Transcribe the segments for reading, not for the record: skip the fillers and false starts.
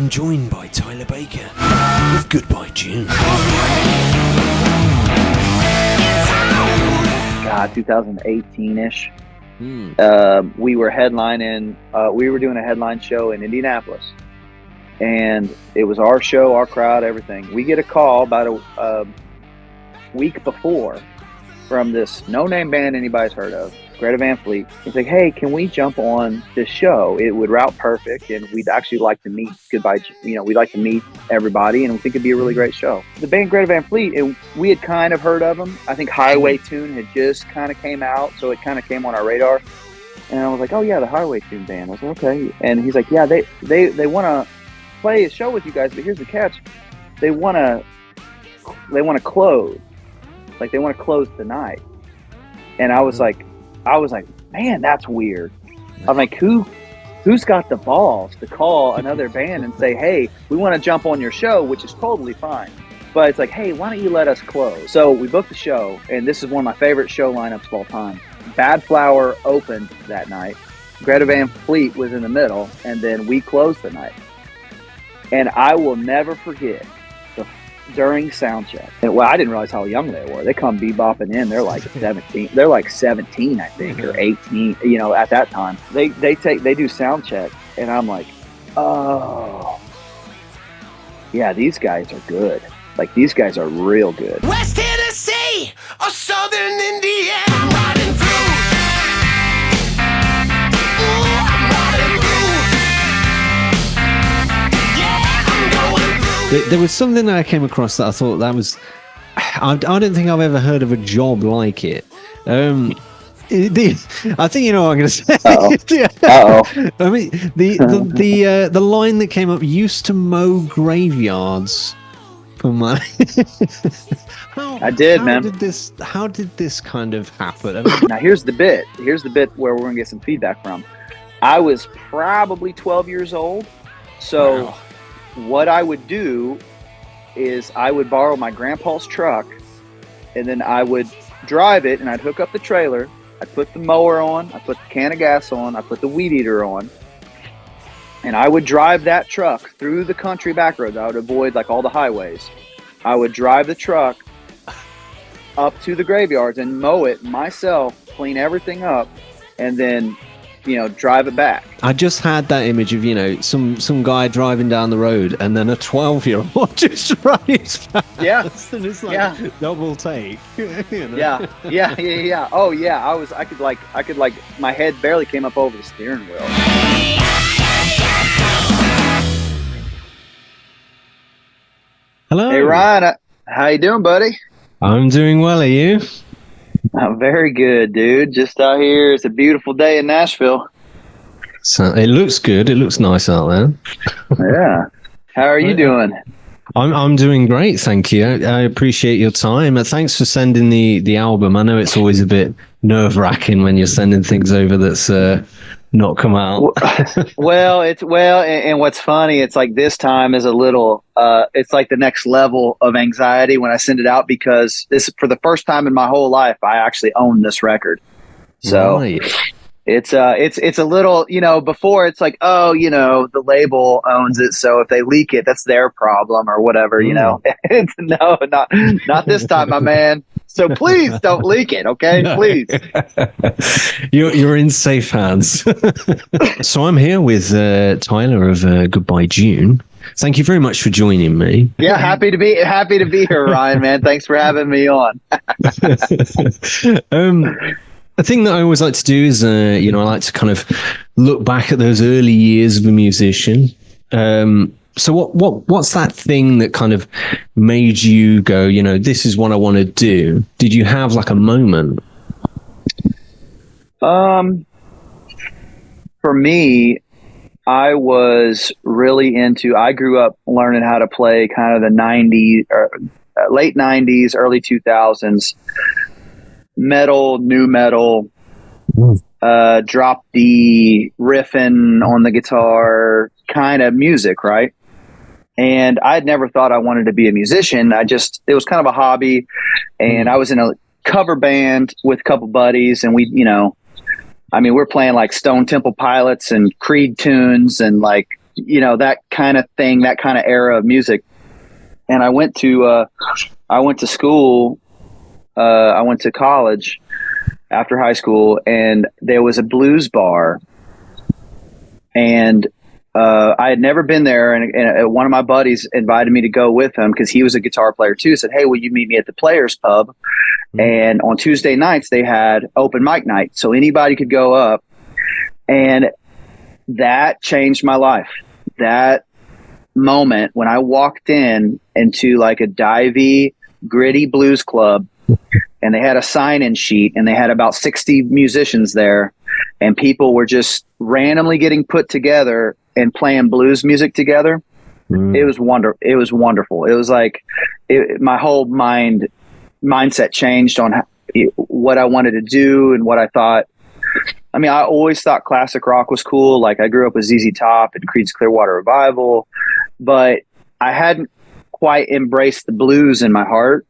I'm joined by Tyler Baker with Goodbye June. God, 2018-ish. We were headlining. We were doing a headline show in Indianapolis, and it was our show, our crowd, everything. We get a call about a week before from this no-name band anybody's heard of, Greta Van Fleet. He's like, "Hey, can we jump on this show? It would route perfect, and we'd actually like to meet we'd like to meet everybody, and we think it'd be a really great show." The band Greta Van Fleet, we had kind of heard of them. I think Highway Tune had just kind of came out, so it kind of came on our radar. And I was like, "Oh yeah, the Highway Tune band." I was like, "Okay." And he's like, "Yeah, they want to play a show with you guys, but here's the catch: they want to close, like they want to close the night." And I was like, "Man, that's weird." I'm like, who's got the balls to call another band and say, "Hey, we want to jump on your show," which is totally fine. But it's like, "Hey, why don't you let us close?" So we booked the show, and this is one of my favorite show lineups of all time. Bad Flower opened that night. Greta Van Fleet was in the middle, and then we closed the night. And I will never forget during sound check. And, well, I didn't realize how young they were. They come bebopping in. They're like 17. They're like 17, I think, or 18. You know, at that time, they do sound check, and I'm like, "Oh, yeah, these guys are good. Like these guys are real good." West Tennessee or Southern Indiana, I'm riding through. Ooh, I'm riding through. Yeah, I'm going through. There was something that I came across that I thought that was... I don't think I've ever heard of a job like it. I think you know what I'm going to say. Uh-oh. I mean, the line that came up: "Used to mow graveyards for my." I did, man. How did this kind of happen? I mean, Now here's the bit where we're gonna get some feedback from. I was probably 12 years old, so wow. What I would do is I would borrow my grandpa's truck, and then I would drive it, and I'd hook up the trailer. I'd put the mower on, I'd put the can of gas on, I'd put the weed eater on, and I would drive that truck through the country back roads. I would avoid like all the highways. I would drive the truck up to the graveyards and mow it myself, clean everything up, and then, drive it back. I just had that image of, some guy driving down the road and then a 12-year-old just drives past. Yeah. And it's like double take. Yeah. Oh yeah. I could my head barely came up over the steering wheel. Hello. Hey Ryan, how you doing, buddy? I'm doing well. Are you? I'm very good, dude. Just out here. It's a beautiful day in Nashville. So it looks good. It looks nice out there. Yeah. How are you doing? I'm doing great, thank you. I appreciate your time. Thanks for sending the album. I know it's always a bit nerve-wracking when you're sending things over that's not come out. And what's funny, it's like this time is a little it's like the next level of anxiety when I send it out, because this, for the first time in my whole life, I actually own this record. So right. It's a little, before it's like, oh, the label owns it, so if they leak it, that's their problem or whatever, No, not this time, my man. So please don't leak it, okay? Please. You're in safe hands. So I'm here with Tyler of Goodbye June. Thank you very much for joining me. Yeah, happy to be here, Ryan, man. Thanks for having me on. The thing that I always like to do is, I like to kind of look back at those early years of a musician. So what's that thing that kind of made you go, this is what I want to do? Did you have like a moment? For me, I was really I grew up learning how to play kind of the 90s, or late 90s, early 2000s. Metal, new metal, drop D, riffing on the guitar kind of music, right? And I'd never thought I wanted to be a musician. It was kind of a hobby, and I was in a cover band with a couple buddies, and we're playing like Stone Temple Pilots and Creed tunes and like that kind of thing, that kind of era of music. And I went to school. I went to college after high school, and there was a blues bar, and I had never been there, and one of my buddies invited me to go with him because he was a guitar player too. Said, "Hey, will you meet me at the Players Pub?" Mm-hmm. And on Tuesday nights they had open mic night, so anybody could go up, and that changed my life. That moment when I walked into like a divey, gritty blues club, and they had a sign-in sheet, and they had about 60 musicians there, and people were just randomly getting put together and playing blues music together. It was wonderful. It was like my whole mindset changed on what I wanted to do and what I thought. I mean, I always thought classic rock was cool. Like, I grew up with ZZ Top and Creed's Clearwater Revival, but I hadn't quite embraced the blues in my heart.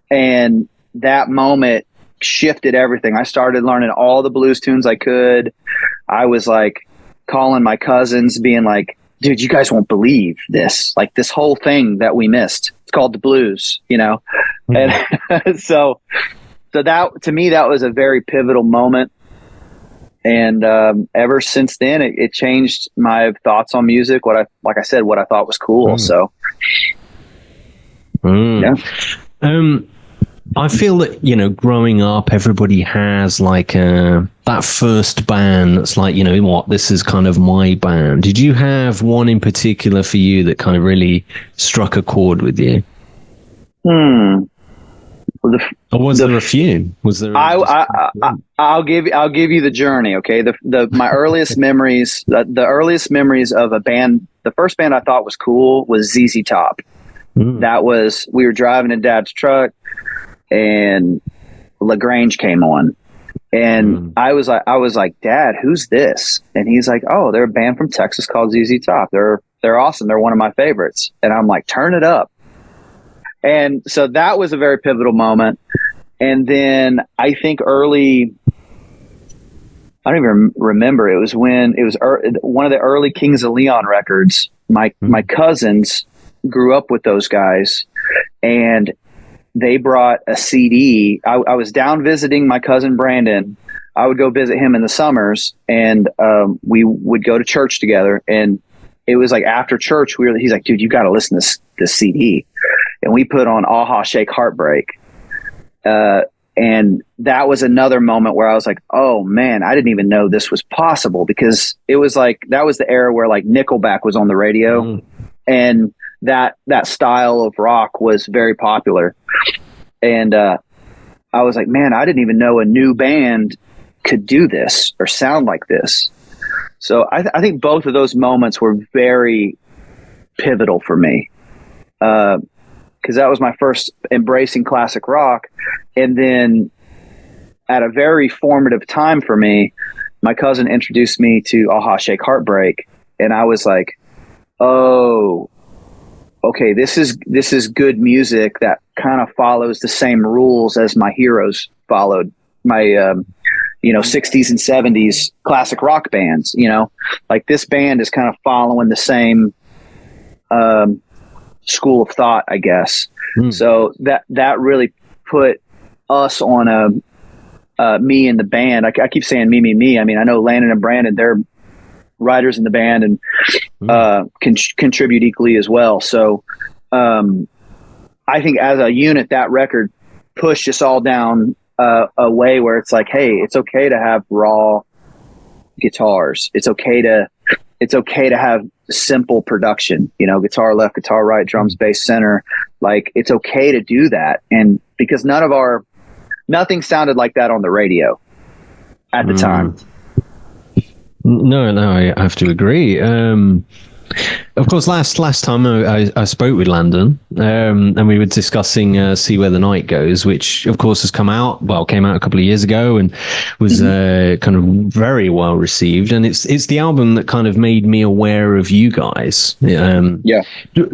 And that moment shifted everything. I started learning all the blues tunes I could. I was like calling my cousins, being like, "Dude, you guys won't believe this. Like, this whole thing that we missed. It's called the blues," Mm-hmm. And so that, to me, that was a very pivotal moment. And ever since then, it changed my thoughts on music. What I thought was cool. So, yeah. I feel that, growing up, everybody has like that first band that's like, this is kind of my band. Did you have one in particular for you that kind of really struck a chord with you? Or was there a few? Was there? I'll give you the Journey. Okay, my earliest memories, the earliest memories of a band. The first band I thought was cool was ZZ Top. That was, we were driving in Dad's truck, and LaGrange came on, and I was like, "Dad, who's this?" And he's like, "Oh, they're a band from Texas called ZZ Top. They're awesome. They're one of my favorites." And I'm like, "Turn it up." And so that was a very pivotal moment. And then I think I don't even remember. It was when it was one of the early Kings of Leon records. My cousins grew up with those guys, and they brought a CD. I was down visiting my cousin Brandon. I would go visit him in the summers, and we would go to church together. And it was like after church, he's like, "Dude, you got to listen to this CD." And we put on Aha Shake Heartbreak. And that was another moment where I was like, "Oh man, I didn't even know this was possible," because it was like, that was the era where like Nickelback was on the radio, and that style of rock was very popular. And I was like, "Man, I didn't even know a new band could do this or sound like this." So I think both of those moments were very pivotal for me. Because that was my first embracing classic rock. And then at a very formative time for me, my cousin introduced me to Aha Shake Heartbreak. And I was like, "Oh, okay, this is good music that kind of follows the same rules as my heroes followed, my 60s and 70s classic rock bands. Like, this band is kind of following the same school of thought, I guess." So that really put us on me and the band. I keep saying me. I mean, I know Landon and Brandon, they're writers in the band and contribute equally as well. So I think as a unit, that record pushed us all down a way where it's like, hey, it's okay to have raw guitars. It's okay to have simple production, guitar left, guitar right, drums, bass, center. Like, it's okay to do that. And because nothing sounded like that on the radio at the time. No, I have to agree. Of course, last time I spoke with Landon, and we were discussing See Where the Night Goes, which of course came out a couple of years ago and was kind of very well received. And it's the album that kind of made me aware of you guys. Yeah.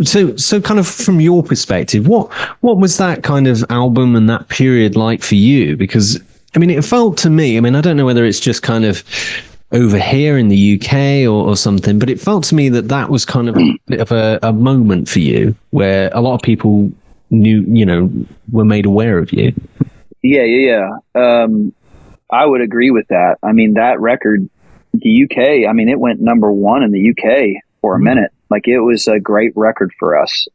So kind of from your perspective, what was that kind of album and that period like for you? Because I mean, it felt to me, I mean, I don't know whether it's just kind of over here in the UK or something, but it felt to me that was kind of a bit of a moment for you where a lot of people were made aware of you. Yeah. I would agree with that. I mean, that record, the UK, I mean, it went number one in the UK for a minute. Like, it was a great record for us.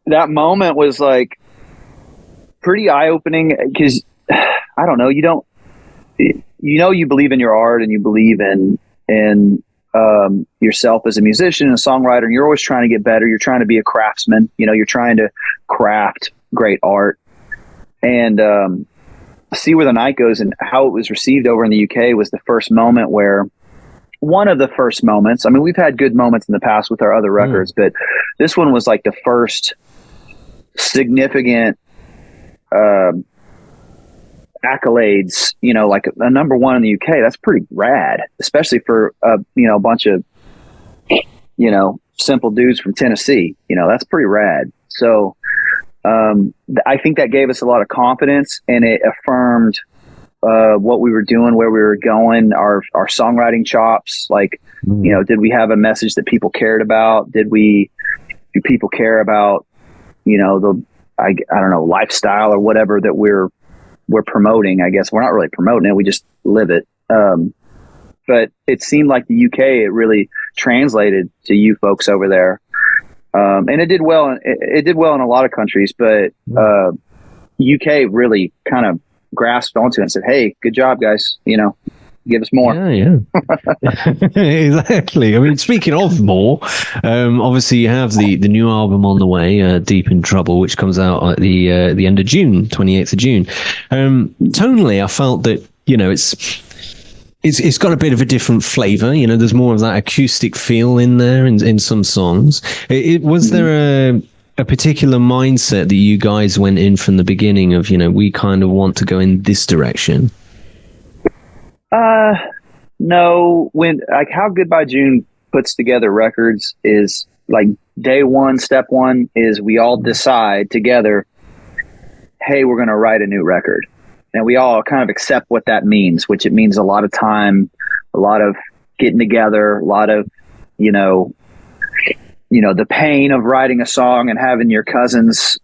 That moment was like pretty eye-opening because I don't know, you believe in your art and you believe in yourself as a musician and a songwriter, and you're always trying to get better. You're trying to be a craftsman, you're trying to craft great art. And See Where the Night Goes and how it was received over in the UK was one of the first moments. I mean, we've had good moments in the past with our other records, but this one was like the first significant accolades, like a number one in the UK. That's pretty rad, especially for a bunch of simple dudes from Tennessee. That's pretty rad. So I think that gave us a lot of confidence, and it affirmed what we were doing, where we were going, our songwriting chops. Like, did we have a message that people cared about? Do people care about I don't know, lifestyle or whatever that we're promoting? I guess we're not really promoting it, we just live it. But it seemed like the UK, it really translated to you folks over there. And it did well. It did well in a lot of countries, but UK really kind of grasped onto it and said, "Hey, good job, guys. Give us more." Yeah. Exactly. I mean, speaking of more, obviously you have the new album on the way, Deep in Trouble, which comes out at the end of June, 28th of June. Tonally, I felt that it's got a bit of a different flavor. There's more of that acoustic feel in there in some songs. Was there a particular mindset that you guys went in from the beginning of, we kind of want to go in this direction? No. When, like, how Goodbye June puts together records is like day one, step one is we all decide together, hey, we're going to write a new record. And we all kind of accept what that means, which it means a lot of time, a lot of getting together, a lot of, the pain of writing a song and having your cousins,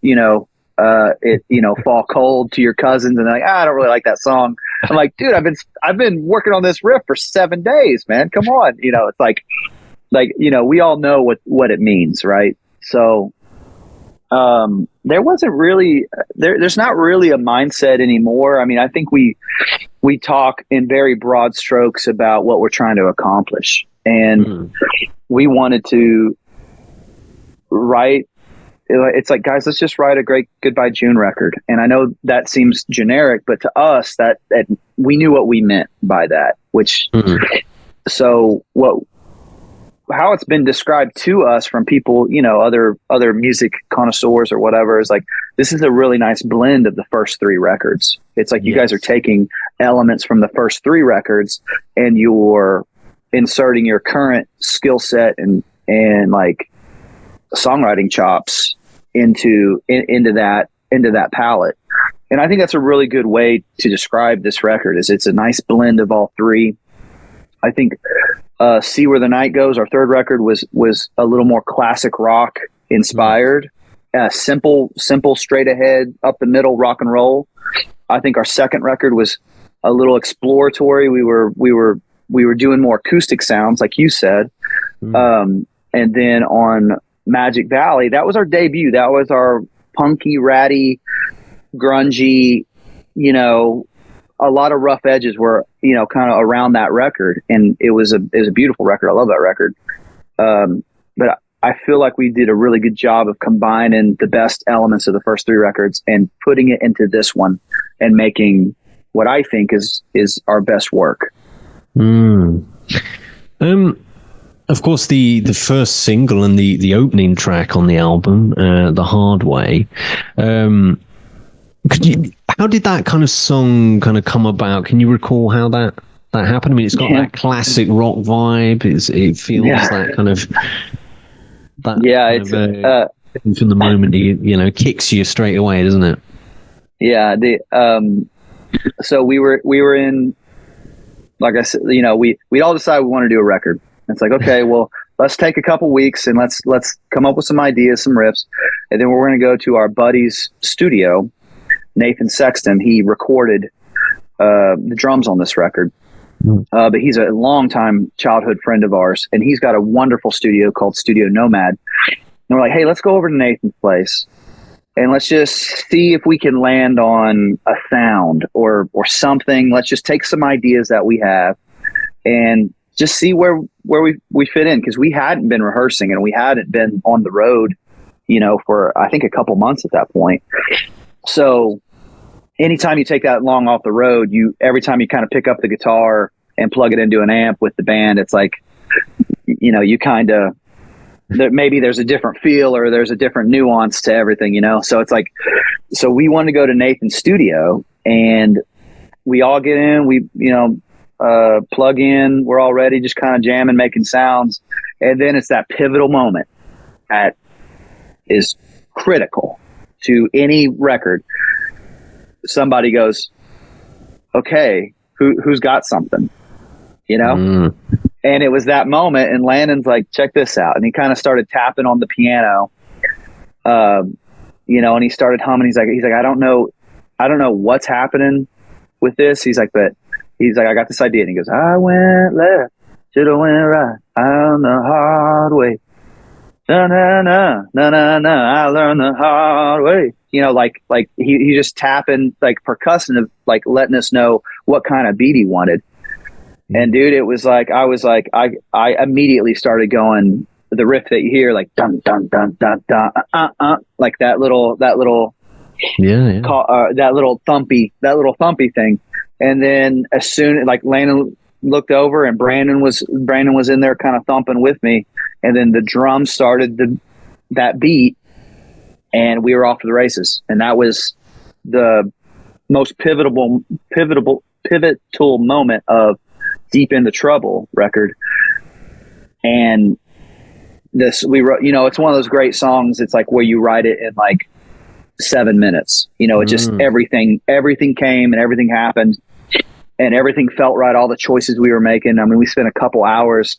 fall cold to your cousins and they're like, I don't really like that song. I'm like, dude, I've been working on this riff for 7 days, man. Come on. It's like, we all know what it means. Right. So, there wasn't really, there's not really a mindset anymore. I mean, I think we talk in very broad strokes about what we're trying to accomplish. And we wanted to write, it's like, guys, let's just write a great Goodbye June record. And I know that seems generic, but to us that we knew what we meant by that, which, so how it's been described to us from people, other music connoisseurs or whatever, is like, this is a really nice blend of the first 3 records. It's like, you guys are taking elements from the first 3 records and you're inserting your current skill set and like songwriting chops into that palette. And I think that's a really good way to describe this record, is it's a nice blend of all 3. I think See Where the Night Goes, our third record, was a little more classic rock inspired, simple, straight ahead, up the middle rock and roll. I think our second record was a little exploratory. We were doing more acoustic sounds, like you said. And then on Magic Valley, that was our debut. That was our punky, ratty, grungy, a lot of rough edges were, kind of around that record. And it was a beautiful record. I love that record. But I feel like we did a really good job of combining the best elements of the first 3 records and putting it into this one and making what I think is our best work. Of course, the first single and the opening track on the album, The Hard Way, how did that kind of song kind of come about? Can you recall how that happened? I mean, it's got that classic rock vibe. It feels that kind of that. Yeah, it's from the moment it kicks you straight away, doesn't it? Yeah, So we were in, like I said, you know, we all decided we want to do a record. It's like, okay, well, let's take a couple weeks and let's come up with some ideas, some riffs, and then we're going to go to our buddy's studio, Nathan Sexton. He recorded the drums on this record, but he's a longtime childhood friend of ours, and he's got a wonderful studio called Studio Nomad. And we're like, hey, let's go over to Nathan's place and let's just see if we can land on a sound or something. Let's just take some ideas that we have and just see where we fit in, because we hadn't been rehearsing and we hadn't been on the road, you know, for I think a couple months at that point. So anytime you take that long off the road, every time you kind of pick up the guitar and plug it into an amp with the band, it's like, you know, you kind of, maybe there's a different feel or there's a different nuance to everything, you know? So it's like, so we wanted to go to Nathan's studio and we all get in, we, you know, plug in, we're all ready, just kind of jamming, making sounds. And then it's that pivotal moment that is critical to any record. Somebody goes, okay, who's got something, you know? And it was that moment, and Landon's like, check this out. And he kind of started tapping on the piano, you know, and he started humming. He's like, I don't know what's happening with this. He's like, I got this idea. And he goes, I went left, should have went right, on the hard way. Na na na na na na. I learned the hard way. You know, like he just tapping, like percussive, like letting us know what kind of beat he wanted. And dude, it was like I immediately started going, the riff that you hear, like dun dun dun dun dun like that little that little thumpy thing. And then as soon like Landon looked over and Brandon was in there kind of thumping with me, and then the drums started that beat, and we were off to the races. And that was the most pivotal moment of Deep in the Trouble record. And this, we wrote, you know, it's one of those great songs. It's like where you write it in like 7 minutes, you know, it just, everything came and everything happened and everything felt right. All the choices we were making. I mean, we spent a couple hours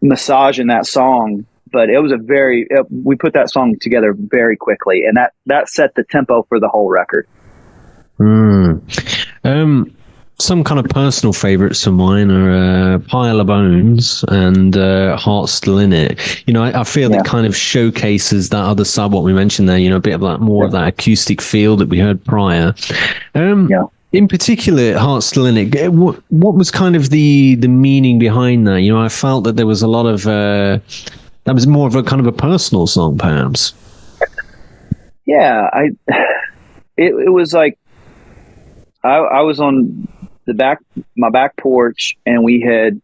massaging that song, but it was we put that song together very quickly, and that set the tempo for the whole record. Some kind of personal favorites of mine are Pile of Bones and Heart Still in It. You know, I feel that kind of showcases that other side, what we mentioned there, you know, a bit of that, more of that acoustic feel that we heard prior. In particular, Heart Still in It, what was kind of the meaning behind that? You know, I felt that there was a lot of, that was more of a kind of a personal song, perhaps. Yeah, it was like, I was on my back porch, and we had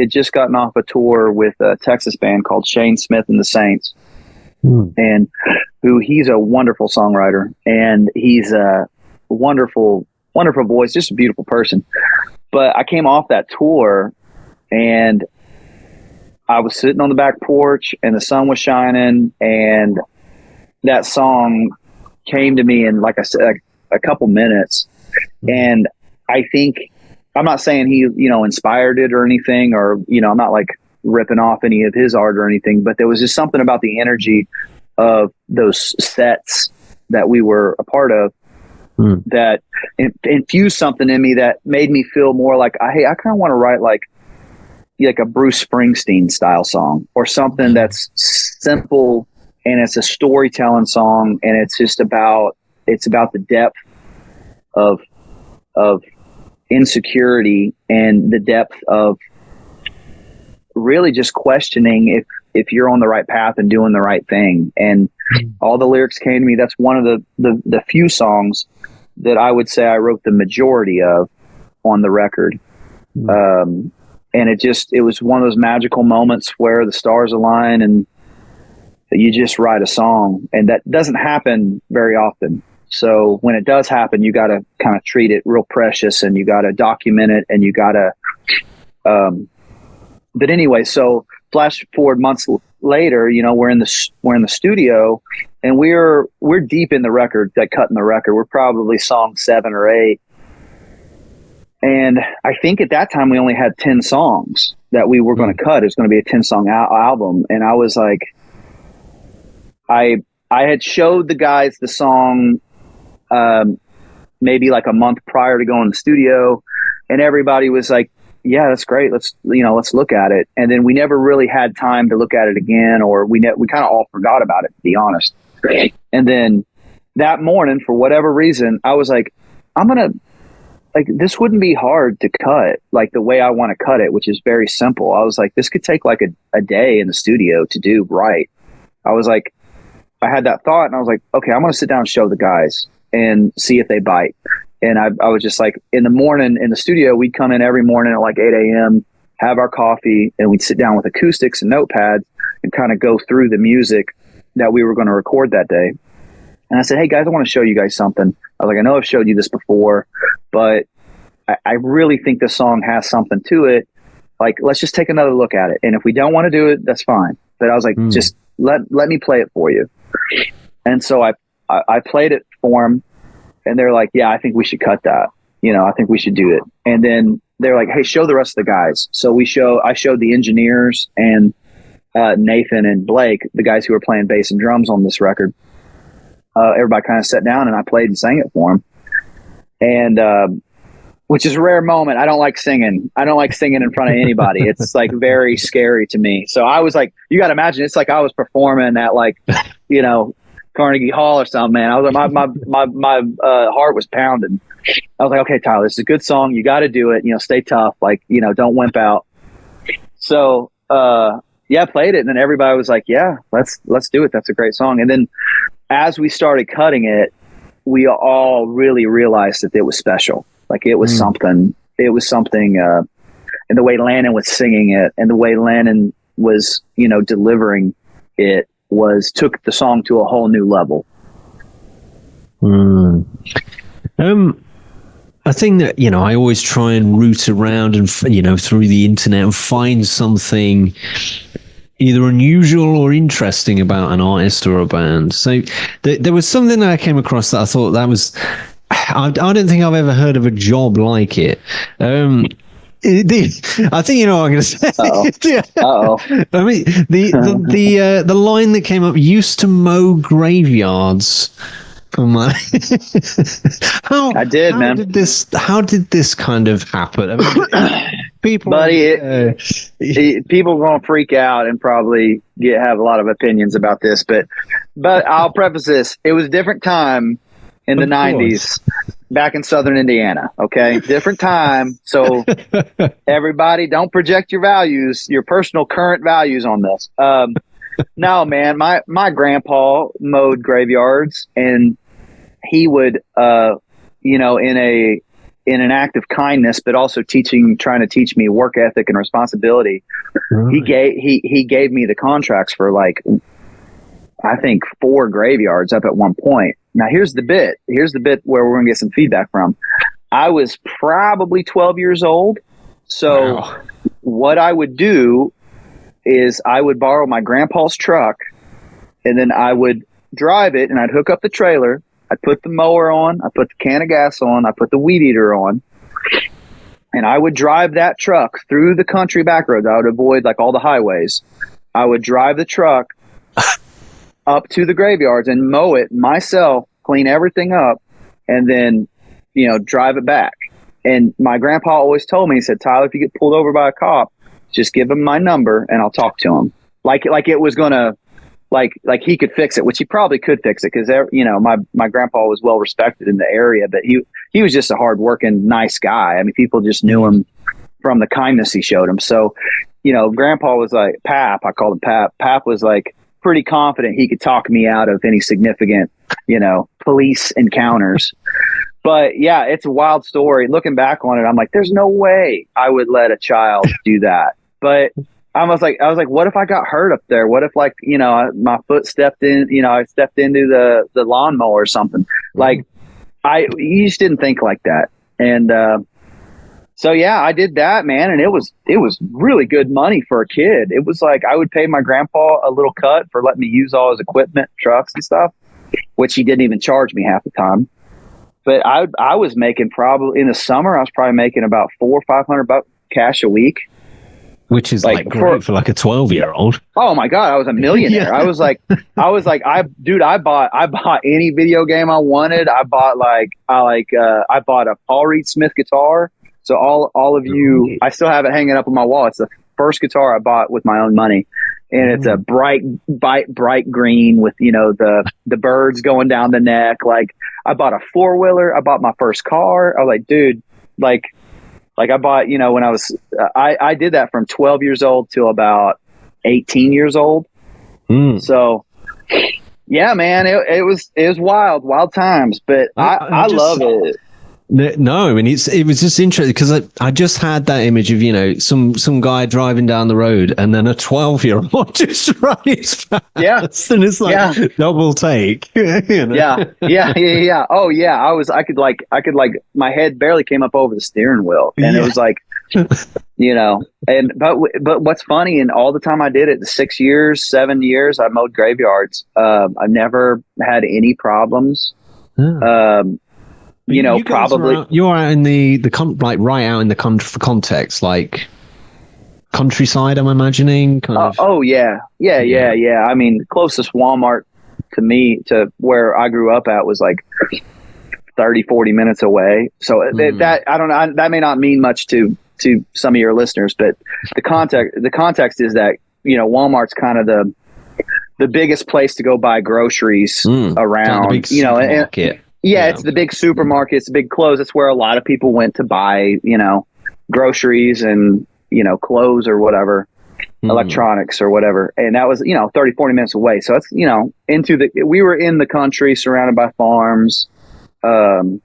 just gotten off a tour with a Texas band called Shane Smith and the Saints, and he's a wonderful songwriter, and he's a wonderful voice, just a beautiful person. But I came off that tour, and I was sitting on the back porch, and the sun was shining, and that song came to me in, like I said, like a couple minutes. And I think, I'm not saying he, you know, inspired it or anything, or, you know, I'm not like ripping off any of his art or anything, but there was just something about the energy of those sets that we were a part of that infused something in me that made me feel more like, hey, I kind of want to write like a Bruce Springsteen style song, or something that's simple and it's a storytelling song, and it's just about the depth of insecurity and the depth of really just questioning if you're on the right path and doing the right thing. And all the lyrics came to me. That's one of the few songs that I would say I wrote the majority of on the record. And it was one of those magical moments where the stars align and you just write a song, and that doesn't happen very often. So when it does happen, you got to kind of treat it real precious, and you got to document it, and you got to, but anyway, so flash forward months later, you know, we're in the studio, and we're deep in the record, cutting the record. We're probably song 7 or 8. And I think at that time we only had 10 songs that we were going to cut. It was going to be a 10-song album. And I was like, I had showed the guys the song maybe like a month prior to going to the studio, and everybody was like, yeah, that's great. Let's look at it. And then we never really had time to look at it again, or we kind of all forgot about it, to be honest. And then that morning, for whatever reason, I was like, this wouldn't be hard to cut like the way I want to cut it, which is very simple. I was like, this could take like a day in the studio to do right. I was like, I had that thought, and I was like, okay, I'm going to sit down and show the guys and see if they bite. And I was just like, in the morning in the studio, we'd come in every morning at like 8 a.m., have our coffee, and we'd sit down with acoustics and notepads and kind of go through the music that we were going to record that day. And I said, hey guys, I want to show you guys something. I was like, I know I've showed you this before, but I really think this song has something to it. Like, let's just take another look at it. And if we don't want to do it, that's fine. But I was like, just let me play it for you. And so I played it for them. And they're like, yeah, I think we should cut that. I think we should do it. And then they're like, hey, show the rest of the guys. So I showed the engineers and Nathan and Blake, the guys who were playing bass and drums on this record. Everybody kind of sat down, and I played and sang it for them. And which is a rare moment. I don't like singing. I don't like singing in front of anybody. It's like very scary to me. So I was like, you got to imagine, it's like I was performing at like, Carnegie Hall or something, man. I was like, my heart was pounding. I was like, okay, Tyler, this is a good song. You got to do it. Stay tough. Like, don't wimp out. So, yeah, played it. And then everybody was like, yeah, let's do it. That's a great song. And then as we started cutting it, we all really realized that it was special. Like it was something, and the way Landon was singing it and the way Landon was, delivering it took the song to a whole new level. I think that, I always try and root around and, through the internet and find something either unusual or interesting about an artist or a band. So there was something that I came across that I thought that was, I don't think I've ever heard of a job like it. I think you know what I'm going to say. Uh-oh. I mean, the line that came up, used to mow graveyards. For my how did this kind of happen? I mean, people, buddy, people are going to freak out and probably have a lot of opinions about this, but I'll preface this: it was a different time in the 90s. Back in Southern Indiana, okay? Different time. So everybody, don't project your values, your personal current values on this. No, man, my grandpa mowed graveyards, and he would, in an act of kindness, but also trying to teach me work ethic and responsibility. Right. He gave me the contracts for like, I think 4 graveyards up at one point. Now here's the bit where we're gonna get some feedback from. I was probably 12 years old. So wow. What I would do is I would borrow my grandpa's truck, and then I would drive it, and I'd hook up the trailer. I'd put the mower on, I put the can of gas on, I put the weed eater on, and I would drive that truck through the country back roads. I would avoid like all the highways. I would drive the truck up to the graveyards and mow it myself, clean everything up, and then, drive it back. And my grandpa always told me, he said, Tyler, if you get pulled over by a cop, just give him my number and I'll talk to him. Like it was gonna, like he could fix it, which he probably could fix it, because my grandpa was well respected in the area, but he was just a hardworking, nice guy. I mean, people just knew him from the kindness he showed him. So, grandpa was like, Pap, I called him Pap. Pap was like pretty confident he could talk me out of any significant, police encounters. But yeah, it's a wild story. Looking back on it, I'm like, there's no way I would let a child do that. But I was like, what if I got hurt up there? What if my foot stepped in, I stepped into the lawnmower or something? Like you just didn't think like that. And, so yeah, I did that, man. And it was really good money for a kid. It was like, I would pay my grandpa a little cut for letting me use all his equipment, trucks and stuff, which he didn't even charge me half the time. but I was making probably in the summer, I was probably making about $400-500 cash a week. Which is like great for like a 12-year-old. Oh my God, I was a millionaire. Yeah. I was like, I bought any video game I wanted. I bought a Paul Reed Smith guitar. So all of you, I still have it hanging up on my wall. It's the first guitar I bought with my own money. And it's a bright green with, the birds going down the neck. Like, I bought a 4-wheeler. I bought my first car. I was like, dude, like I bought, when I was, I did that from 12 years old till about 18 years old. So yeah, man, it was wild times, but I love it. No, I mean, it was just interesting because I just had that image of, some guy driving down the road and then a 12-year-old just runs fast. Yeah. And it's like double take. Yeah. Oh yeah. I could my head barely came up over the steering wheel, and it was like, but what's funny, and all the time I did it, the 6 years, 7 years, I mowed graveyards. I never had any problems. Probably you are in the like right out in the context, like countryside, I'm imagining. Oh yeah. I mean, the closest Walmart to me, to where I grew up at, was like 30-40 minutes away. So that, I don't know, that may not mean much to some of your listeners, but the context is that, Walmart's kind of the biggest place to go buy groceries around, supermarket. Yeah, it's the big supermarket. It's the big clothes. It's where a lot of people went to buy, groceries and, clothes or whatever, electronics or whatever. And that was, 30-40 minutes away. So it's, we were in the country surrounded by farms, grew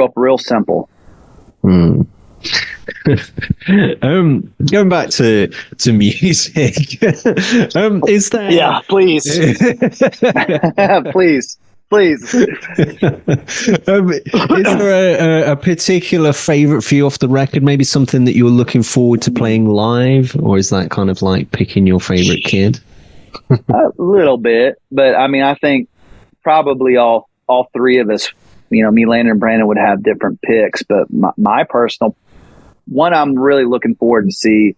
up real simple. Going back to music, is there? Yeah, please. Please. Is there a particular favorite for you off the record? Maybe something that you're looking forward to playing live, or is that kind of like picking your favorite kid? A little bit, but I mean, I think probably all three of us, me, Landon, and Brandon would have different picks. But my personal one, I'm really looking forward to see,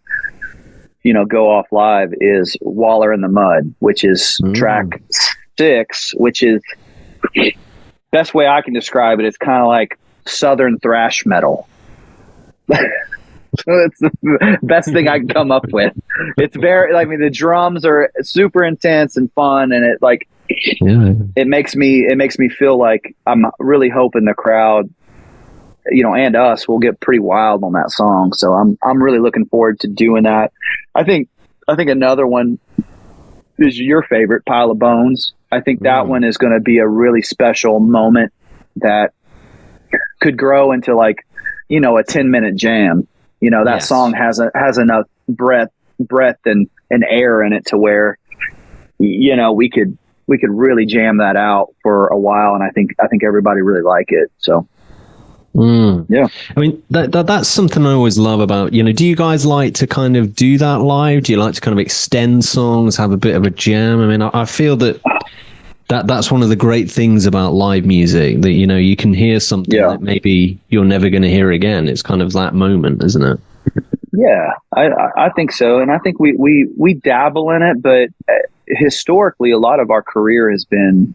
go off live, is Waller in the Mud, which is track 6, which is, best way I can describe it, it's kind of like Southern thrash metal. It's the best thing I can come up with. It's very, the drums are super intense and fun, and it makes me feel like I'm really hoping the crowd, and us will get pretty wild on that song. So I'm really looking forward to doing that. I think another one is your favorite, Pile of Bones. I think that one is going to be a really special moment that could grow into a 10-minute jam. That song has enough breadth and air in it to where, we could really jam that out for a while. And I think everybody really like it. So. Yeah, I mean that's something I always love about, do you guys like to kind of do that live? Do you like to kind of extend songs, have a bit of a jam? I mean, I feel that's one of the great things about live music, that you can hear something that maybe you're never going to hear again. It's kind of that moment, isn't it? Yeah, I think so, and I think we dabble in it, but historically a lot of our career has been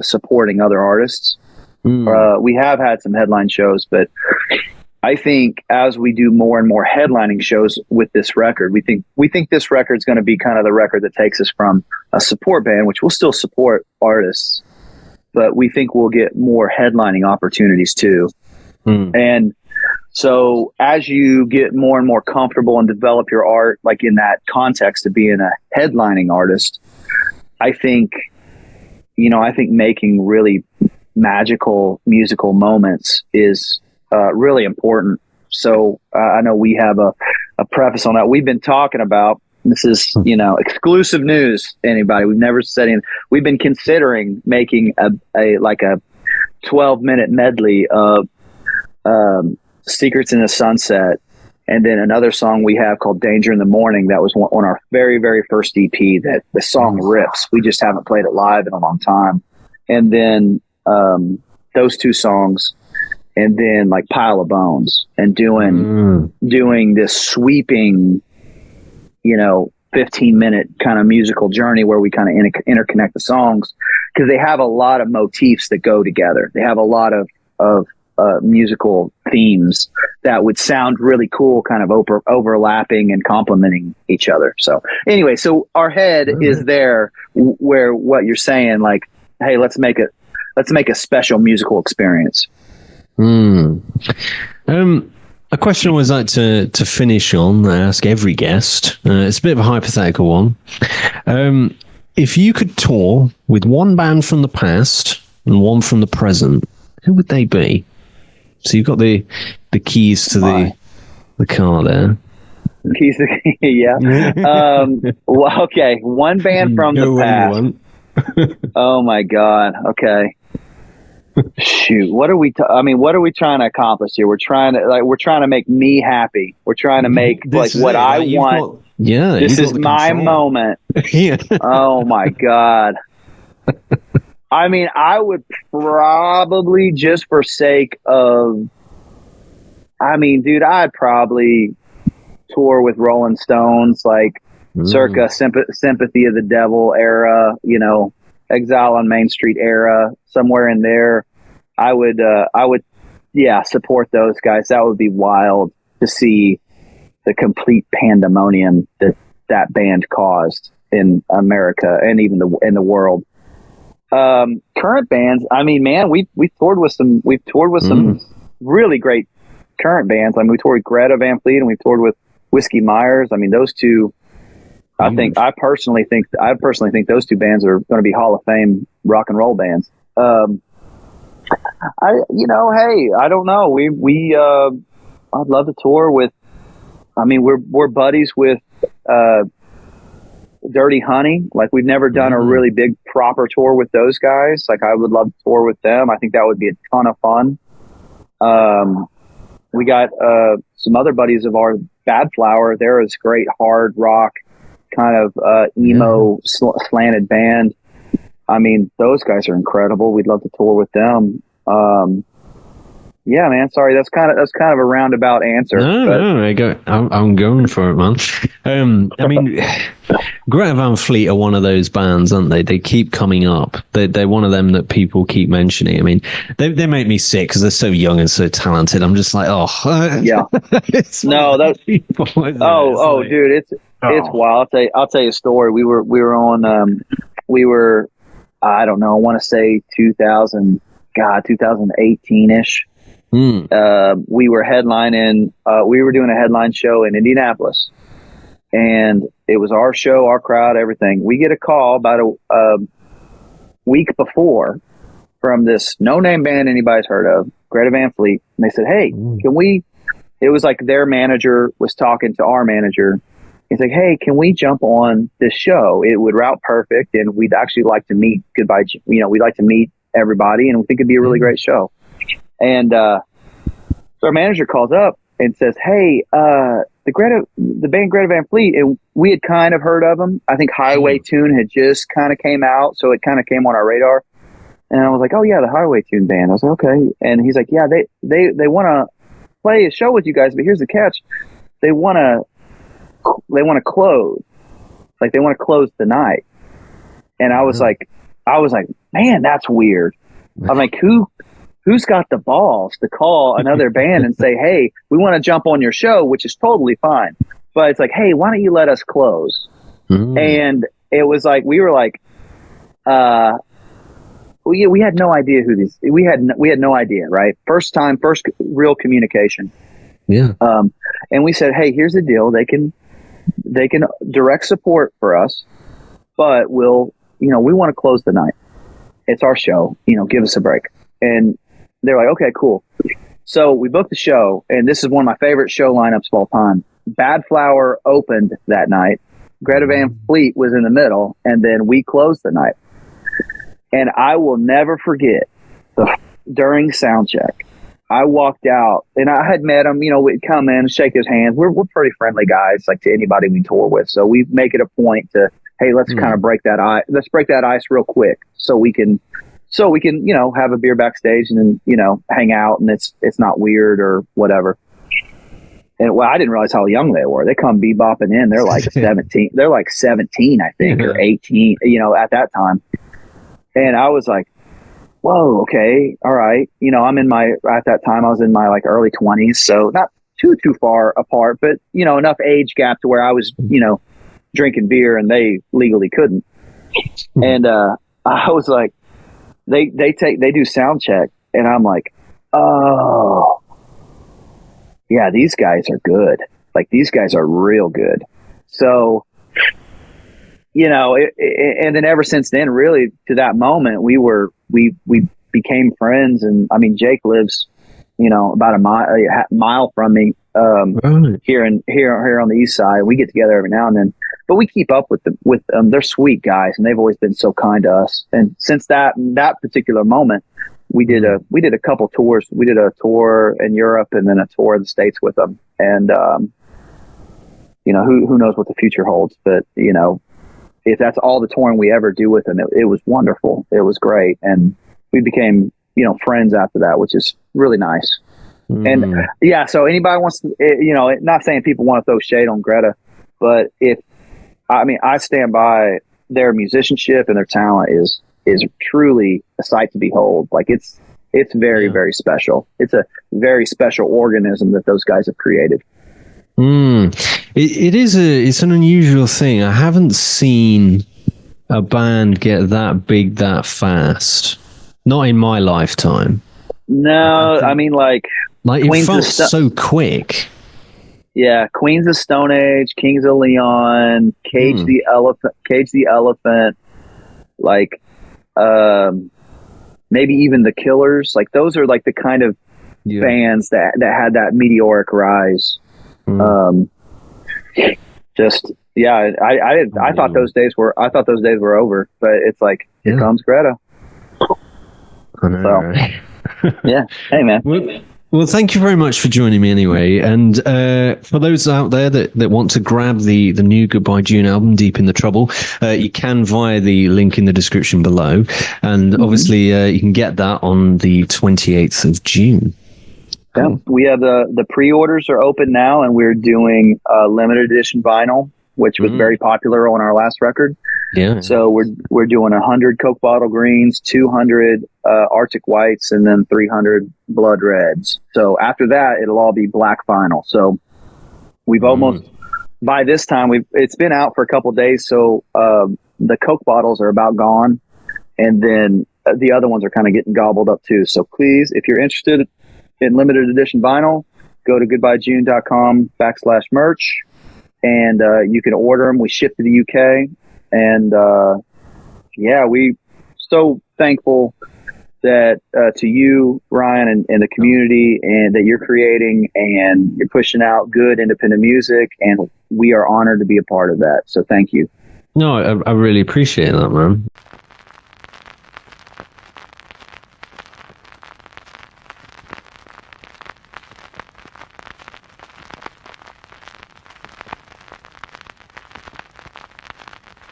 supporting other artists. We have had some headline shows, but I think as we do more and more headlining shows with this record, we think this record is going to be kind of the record that takes us from a support band, which will still support artists, but we think we'll get more headlining opportunities too. And so as you get more and more comfortable and develop your art, like in that context of being a headlining artist, I think making really magical musical moments is really important. So I know we have a preface on that. We've been talking about, this is, exclusive news to anybody. We've never said anything. We've been considering making a 12-minute medley of Secrets in the Sunset, and then another song we have called Danger in the Morning. That was on our very, very first EP. That the song rips. We just haven't played it live in a long time. And then those two songs, and then like Pile of Bones, and doing this sweeping, 15-minute kind of musical journey where we kind of interconnect the songs, because they have a lot of motifs that go together. They have a lot of musical themes that would sound really cool, kind of overlapping and complementing each other. So anyway, so our head is there where what you're saying, like, hey, let's make a special musical experience. A question I always like to finish on, I ask every guest. It's a bit of a hypothetical one. If you could tour with one band from the past and one from the present, who would they be? So you've got the keys to the car there. Keys to yeah. Well, okay, one band from the past. Oh my God. Okay. Shoot, what are we trying to accomplish here? We're trying to make me happy. We're trying to make what I want. This is my moment. Yeah. Oh my God. I mean, I would probably, just for sake of, dude, I'd probably tour with Rolling Stones, like circa Sympathy of the Devil era, Exile on Main Street era, somewhere in there. I would support those guys. That would be wild to see the complete pandemonium that band caused in America and even in the world. Current bands, man, we've toured with some really great current bands. We toured with Greta Van Fleet, and we've toured with Whiskey Myers. Those two, I personally think those two bands are going to be Hall of Fame rock and roll bands. Hey, I don't know. I'd love to tour with, we're buddies with, Dirty Honey. Like, we've never done a really big proper tour with those guys. Like, I would love to tour with them. I think that would be a ton of fun. We got some other buddies of ours, Bad Flower. They're this great hard rock kind of emo slanted band. Those guys are incredible. We'd love to tour with them. Yeah, man. Sorry, that's kind of a roundabout answer. No, I'm going for it, man. Greta Van Fleet are one of those bands, aren't they? They keep coming up. They're one of them that people keep mentioning. They make me sick because they're so young and so talented. I'm just like, yeah. No, that's people. Dude, it's wild. I'll tell you a story. We were on. I don't know. I want to say 2018-ish. We were headlining. We were doing a headline show in Indianapolis, and it was our show, our crowd, everything. We get a call about a week before from this no-name band anybody's heard of, Greta Van Fleet, and they said, "Hey, can we?" It was like their manager was talking to our manager. He's like, "Hey, can we jump on this show? It would route perfect, and we'd actually like to meet. We'd like to meet everybody, and we think it'd be a really great show." And so our manager calls up and says, "Hey, the band Greta Van Fleet," and we had kind of heard of them. I think Highway Tune had just kind of came out, so it kind of came on our radar. And I was like, "Oh yeah, the Highway Tune band." I was like, "Okay." And he's like, "Yeah, they want to play a show with you guys, but here's the catch: they want to close, like they want to close the night." And I was like, "Man, that's weird." I'm like, Who's got the balls to call another band and say, "Hey, we want to jump on your show," which is totally fine. But it's like, "Hey, why don't you let us close?" And it was like, we were like, we had no idea who these, we had no idea, right? First real communication. Yeah. And we said, "Hey, here's the deal. They can direct support for us, but we want to close the night. It's our show, give us a break." And they're like, "Okay, cool." So we booked the show, and this is one of my favorite show lineups of all time. Bad Flower opened that night. Greta Van Fleet was in the middle, and then we closed the night. And I will never forget during sound check, I walked out, and I had met him. We'd come in, shake his hands. We're pretty friendly guys, like to anybody we tour with. So we make it a point to, hey, let's kind of break that ice. Let's break that ice real quick, so we can so we can, you know, have a beer backstage and then, you know, hang out, and it's not weird or whatever. And well, I didn't realize how young they were. They come bebopping in. They're like 17. They're like 17, I think, or 18, you know, at that time. And I was like, whoa, okay, all right. You know, at that time I was in my like early 20s. So not too far apart, but, you know, enough age gap to where I was, you know, drinking beer and they legally couldn't. And I was like, they do sound check, and I'm like, oh, yeah, these guys are good. Like, these guys are real good. So, you know, and then ever since then, really, to that moment, we became friends. And I methem. Jake lives, you know, about a mile from me, here on the east side. We get together every now and then, but we keep up with them. They're sweet guys, and they've always been so kind to us. And since that particular moment, we did a couple tours. We did a tour in Europe and then a tour in the States with them. And, you know, who knows what the future holds, but, you know, if that's all the touring we ever do with them, it was wonderful. It was great. And we became, you know, friends after that, which is really nice. And yeah, so anybody wants to, you know, not saying people want to throw shade on Greta, but I stand by their musicianship, and their talent is truly a sight to behold. Like, it's very, very special. It's a very special organism that those guys have created. It's an unusual thing. I haven't seen a band get that big that fast. Not in my lifetime. No, I mean, like it felt so quick. Yeah, Queens of Stone Age, Kings of Leon, Cage the Elephant, like maybe even the Killers. Like, those are like the kind of bands that had that meteoric rise. Just I thought those days were over, but it's like, here comes Greta. I know, right? Yeah. Hey, man. Well, thank you very much for joining me anyway. And for those out there that want to grab the new Goodbye June album, Deep in the Trouble, you can via the link in the description below. And obviously, you can get that on the 28th of June. Yeah, we have the pre-orders are open now, and we're doing limited edition vinyl, which was very popular on our last record. Yeah. So we're doing 100 Coke Bottle Greens, 200 Arctic Whites, and then 300 Blood Reds. So after that, it'll all be black vinyl. So we've almost, by this time, it's been out for a couple of days. So the Coke bottles are about gone, and then the other ones are kind of getting gobbled up too. So please, if you're interested in limited edition vinyl, go to goodbyejune.com/merch, and you can order them. We ship to the UK, and we so thankful that to you, Ryan, and the community, and that you're creating and you're pushing out good independent music, and we are honored to be a part of that. So thank you. No, I really appreciate that, man.